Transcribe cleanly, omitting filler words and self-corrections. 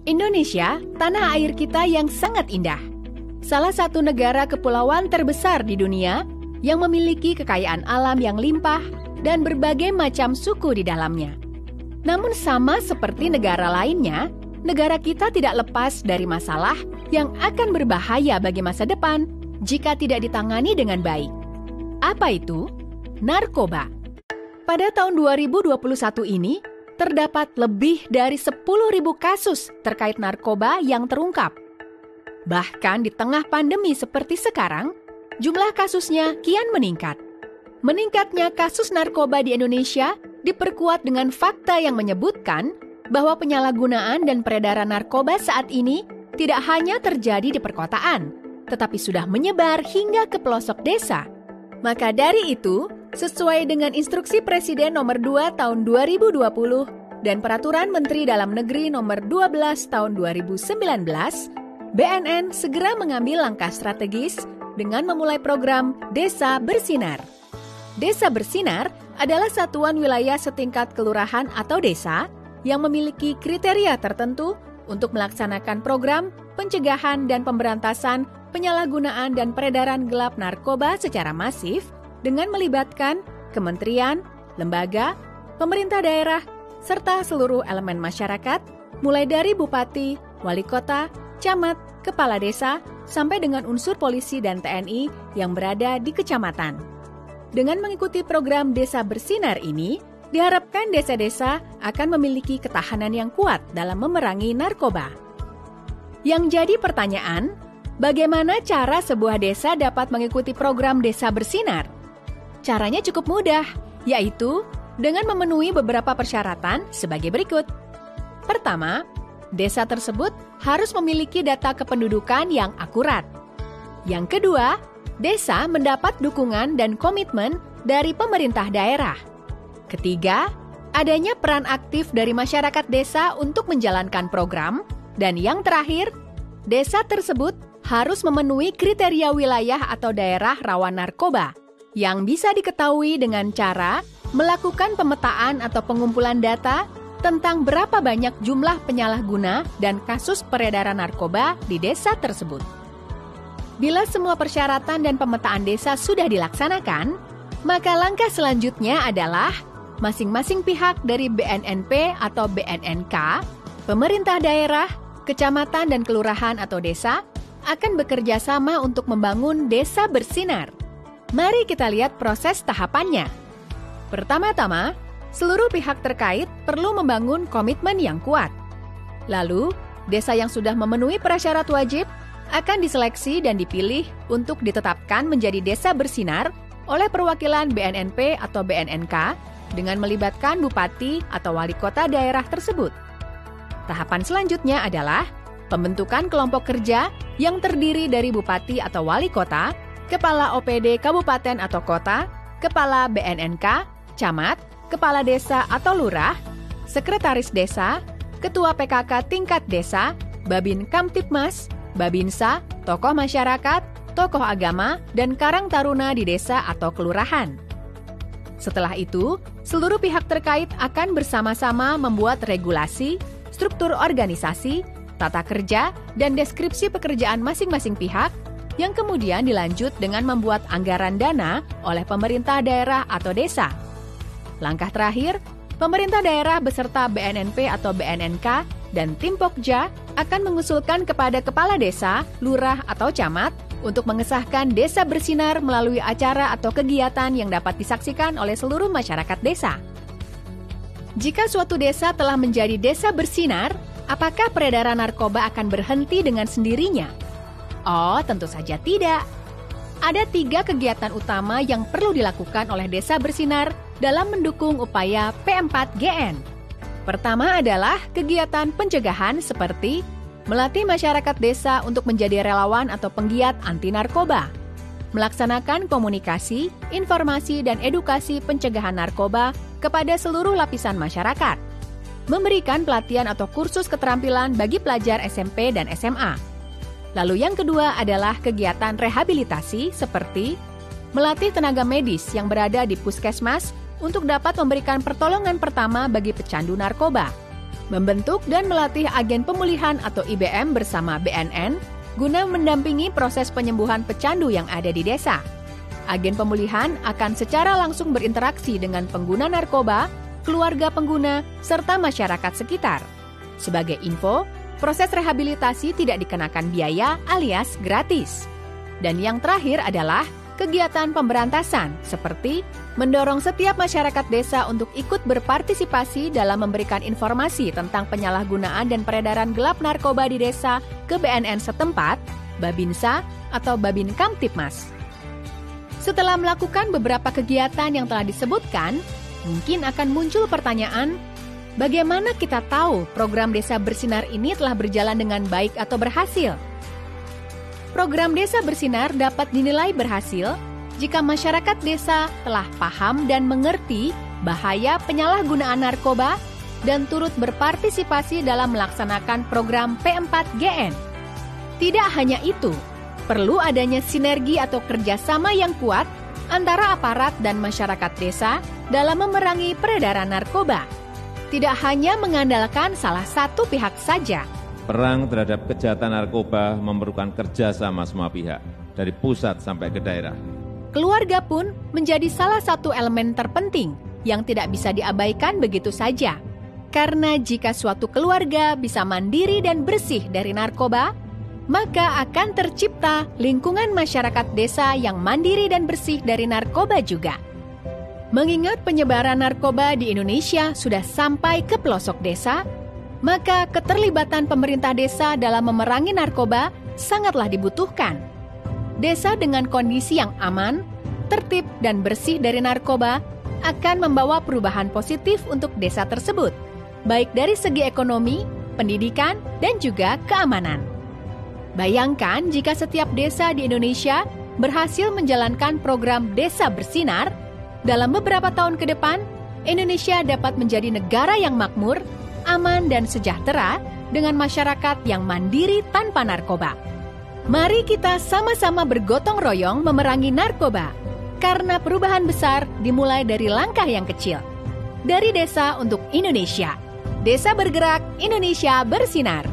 Indonesia, tanah air kita yang sangat indah. Salah satu negara kepulauan terbesar di dunia yang memiliki kekayaan alam yang limpah dan berbagai macam suku di dalamnya. Namun sama seperti negara lainnya, negara kita tidak lepas dari masalah yang akan berbahaya bagi masa depan jika tidak ditangani dengan baik. Apa itu? Narkoba. Pada tahun 2021 ini, terdapat lebih dari 10.000 kasus terkait narkoba yang terungkap. Bahkan di tengah pandemi seperti sekarang, jumlah kasusnya kian meningkat. Meningkatnya kasus narkoba di Indonesia diperkuat dengan fakta yang menyebutkan bahwa penyalahgunaan dan peredaran narkoba saat ini tidak hanya terjadi di perkotaan, tetapi sudah menyebar hingga ke pelosok desa. Maka dari itu, sesuai dengan Instruksi Presiden Nomor 2 Tahun 2020 dan Peraturan Menteri Dalam Negeri Nomor 12 Tahun 2019, BNN segera mengambil langkah strategis dengan memulai program Desa Bersinar. Desa Bersinar adalah satuan wilayah setingkat kelurahan atau desa yang memiliki kriteria tertentu untuk melaksanakan program pencegahan dan pemberantasan penyalahgunaan dan peredaran gelap narkoba secara masif dengan melibatkan kementerian, lembaga, pemerintah daerah, serta seluruh elemen masyarakat, mulai dari bupati, wali kota, camat, kepala desa, sampai dengan unsur polisi dan TNI yang berada di kecamatan. Dengan mengikuti program Desa Bersinar ini, diharapkan desa-desa akan memiliki ketahanan yang kuat dalam memerangi narkoba. Yang jadi pertanyaan, bagaimana cara sebuah desa dapat mengikuti program Desa Bersinar? Caranya cukup mudah, yaitu dengan memenuhi beberapa persyaratan sebagai berikut. Pertama, desa tersebut harus memiliki data kependudukan yang akurat. Yang kedua, desa mendapat dukungan dan komitmen dari pemerintah daerah. Ketiga, adanya peran aktif dari masyarakat desa untuk menjalankan program. Dan yang terakhir, desa tersebut harus memenuhi kriteria wilayah atau daerah rawan narkoba yang bisa diketahui dengan cara melakukan pemetaan atau pengumpulan data tentang berapa banyak jumlah penyalahguna dan kasus peredaran narkoba di desa tersebut. Bila semua persyaratan dan pemetaan desa sudah dilaksanakan, maka langkah selanjutnya adalah masing-masing pihak dari BNNP atau BNNK, pemerintah daerah, kecamatan dan kelurahan atau desa akan bekerja sama untuk membangun Desa Bersinar. Mari kita lihat proses tahapannya. Pertama-tama, seluruh pihak terkait perlu membangun komitmen yang kuat. Lalu, desa yang sudah memenuhi prasyarat wajib akan diseleksi dan dipilih untuk ditetapkan menjadi Desa Bersinar oleh perwakilan BNNP atau BNNK dengan melibatkan bupati atau wali kota daerah tersebut. Tahapan selanjutnya adalah pembentukan kelompok kerja yang terdiri dari bupati atau wali kota, kepala OPD kabupaten atau kota, kepala BNNK, camat, kepala desa atau lurah, sekretaris desa, ketua PKK tingkat desa, Babin Kamtipmas, Babinsa, tokoh masyarakat, tokoh agama, dan karang taruna di desa atau kelurahan. Setelah itu, seluruh pihak terkait akan bersama-sama membuat regulasi, struktur organisasi, tata kerja, dan deskripsi pekerjaan masing-masing pihak yang kemudian dilanjut dengan membuat anggaran dana oleh pemerintah daerah atau desa. Langkah terakhir, pemerintah daerah beserta BNNP atau BNNK dan tim Pokja akan mengusulkan kepada kepala desa, lurah atau camat untuk mengesahkan Desa Bersinar melalui acara atau kegiatan yang dapat disaksikan oleh seluruh masyarakat desa. Jika suatu desa telah menjadi Desa Bersinar, apakah peredaran narkoba akan berhenti dengan sendirinya? Oh, tentu saja tidak. Ada 3 kegiatan utama yang perlu dilakukan oleh Desa Bersinar dalam mendukung upaya P4GN. Pertama adalah kegiatan pencegahan seperti melatih masyarakat desa untuk menjadi relawan atau penggiat anti narkoba, melaksanakan komunikasi, informasi, dan edukasi pencegahan narkoba kepada seluruh lapisan masyarakat, memberikan pelatihan atau kursus keterampilan bagi pelajar SMP dan SMA. Lalu yang kedua adalah kegiatan rehabilitasi seperti melatih tenaga medis yang berada di puskesmas untuk dapat memberikan pertolongan pertama bagi pecandu narkoba, membentuk dan melatih agen pemulihan atau IBM bersama BNN guna mendampingi proses penyembuhan pecandu yang ada di desa. Agen pemulihan akan secara langsung berinteraksi dengan pengguna narkoba, keluarga pengguna, serta masyarakat sekitar. Sebagai info, proses rehabilitasi tidak dikenakan biaya alias gratis. Dan yang terakhir adalah kegiatan pemberantasan, seperti mendorong setiap masyarakat desa untuk ikut berpartisipasi dalam memberikan informasi tentang penyalahgunaan dan peredaran gelap narkoba di desa ke BNN setempat, Babinsa, atau Babin Kamtipmas. Setelah melakukan beberapa kegiatan yang telah disebutkan, mungkin akan muncul pertanyaan, bagaimana kita tahu program Desa Bersinar ini telah berjalan dengan baik atau berhasil? Program Desa Bersinar dapat dinilai berhasil jika masyarakat desa telah paham dan mengerti bahaya penyalahgunaan narkoba dan turut berpartisipasi dalam melaksanakan program P4GN. Tidak hanya itu, perlu adanya sinergi atau kerjasama yang kuat antara aparat dan masyarakat desa dalam memerangi peredaran narkoba. Tidak hanya mengandalkan salah satu pihak saja. Perang terhadap kejahatan narkoba memerlukan kerjasama semua pihak, dari pusat sampai ke daerah. Keluarga pun menjadi salah satu elemen terpenting yang tidak bisa diabaikan begitu saja. Karena jika suatu keluarga bisa mandiri dan bersih dari narkoba, maka akan tercipta lingkungan masyarakat desa yang mandiri dan bersih dari narkoba juga. Mengingat penyebaran narkoba di Indonesia sudah sampai ke pelosok desa, maka keterlibatan pemerintah desa dalam memerangi narkoba sangatlah dibutuhkan. Desa dengan kondisi yang aman, tertib, dan bersih dari narkoba akan membawa perubahan positif untuk desa tersebut, baik dari segi ekonomi, pendidikan, dan juga keamanan. Bayangkan jika setiap desa di Indonesia berhasil menjalankan program Desa Bersinar, dalam beberapa tahun ke depan, Indonesia dapat menjadi negara yang makmur, aman dan sejahtera dengan masyarakat yang mandiri tanpa narkoba. Mari kita sama-sama bergotong royong memerangi narkoba, karena perubahan besar dimulai dari langkah yang kecil. Dari desa untuk Indonesia. Desa bergerak, Indonesia bersinar.